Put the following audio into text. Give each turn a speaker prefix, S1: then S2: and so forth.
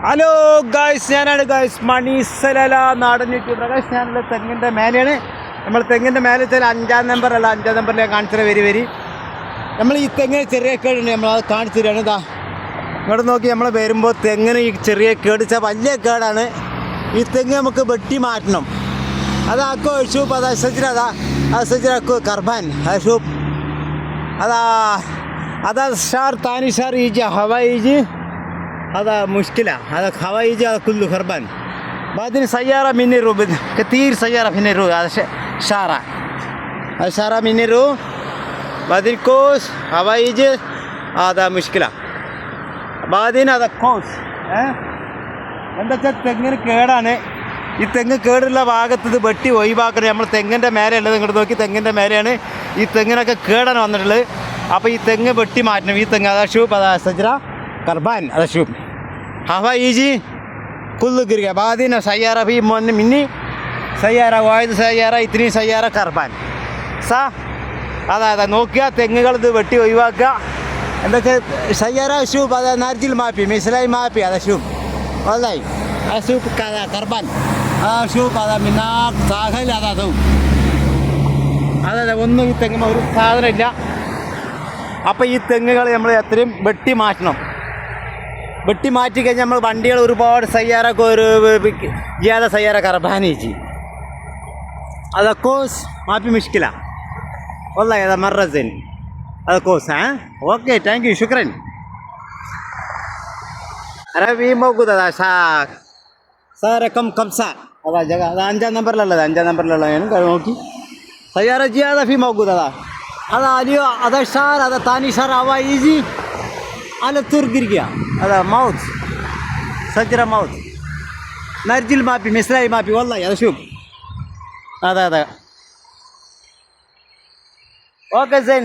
S1: Hello guys, ഞാനാണ് guys മണീസല നാടൻ YouTuber. Guys ഞാനുള്ള തെങ്ങിൻ്റെ മേലെയാണ്. നമ്മൾ തെങ്ങിൻ്റെ മേലെ വെച്ചാൽ 5-ാം നമ്പർ അല്ല, 5-ാം നമ്പറിൽ ഞാൻ കാണിച്ചത് വരി നമ്മൾ ഈ തെങ്ങിന് ചെറിയ കേടുണ്ട്, നമ്മളത് കാണിച്ചു തരികയാണ്. ഇതാ ഇങ്ങോട്ട് നോക്കി നമ്മൾ വരുമ്പോൾ തെങ്ങിന് ഈ ചെറിയ കേട് വെച്ചാൽ വലിയ കേടാണ്. ഈ തെങ്ങ് നമുക്ക് വെട്ടി മാറ്റണം. അതാക്കോ ഷൂപ്പ്, അതാ സജ്ര, സജ്രാക്കോ കർബാൻ ഷൂപ്പ്, അതാ ഷാർ താനി ഷാർ ഈജി ഹവാ ഈജി هذا مشكلة. هذا خوايج هذا كله خربان. بعدين سيارة من الرو كثير سيارة من الرو. هذا شارع، هذا شارع من الرو. بعدين كوس خوايج هذا مشكلة. بعدين هذا كوس എന്താ വെച്ചാൽ തെങ്ങിന് കേടാണ്. ഈ തെങ്ങ് കേടുള്ള ഭാഗത്ത് ഇത് വെട്ടി ഒഴിവാക്കണം. നമ്മൾ തെങ്ങിൻ്റെ മേലെയുള്ളത് ഇങ്ങോട്ട് നോക്കി, തെങ്ങിൻ്റെ മേലെയാണ് ഈ തെങ്ങിനൊക്കെ കേടാണ് വന്നിട്ടുള്ളത്. അപ്പോൾ ഈ തെങ്ങ് വെട്ടി മാറ്റണം. ഈ തെങ്ങ് അതാ ഷൂപ്പ്, അതാ സജ്ര كربان. هذا شوف هوا يجي كله قرقة. بعدين سيارة في مني سيارة واحد، سيارة اثنين، سيارة كربان صح. هذا نوكيا تنقل ده بتي ويواقع. عندك سيارة شوف هذا نارجل ما في مثلاً ما في. هذا شوف والله شوف كذا كربان. شوف هذا مناق ساخل. هذا تو هذا ഒന്നും ഈ തെങ്ങ് ഒരു സാധനമില്ല. അപ്പോൾ ഈ തെങ്ങുകൾ നമ്മൾ എത്രയും വെട്ടി മാറ്റണം. വെട്ടി മാറ്റി കഴിഞ്ഞാൽ നമ്മൾ വണ്ടികൾ ഒരുപാട് സയ്യാറൊക്കെ ഒരു ജിയാദ സയ്യാറ കർബാനിച്ച് هذا كوس ما في مشكلة والله. هذا مرة زين. هذا كوس. اوكي ثانك يو شكرا. अरे भी موجود هذا صار رقم 5 هذا जगह. هذا 5-ാം നമ്പറിലുള്ള 5-ാം നമ്പറിലുള്ള നോക്കി സയ്യാറ ജിയാദ في موجود هذا اليو هذا شهر هذا ثاني شهر هوا يجي على طول قرقيا. هذا موت سجرة موت نرجل ما في مثلاي ما في والله. هذا شوف هذا اوكي زين.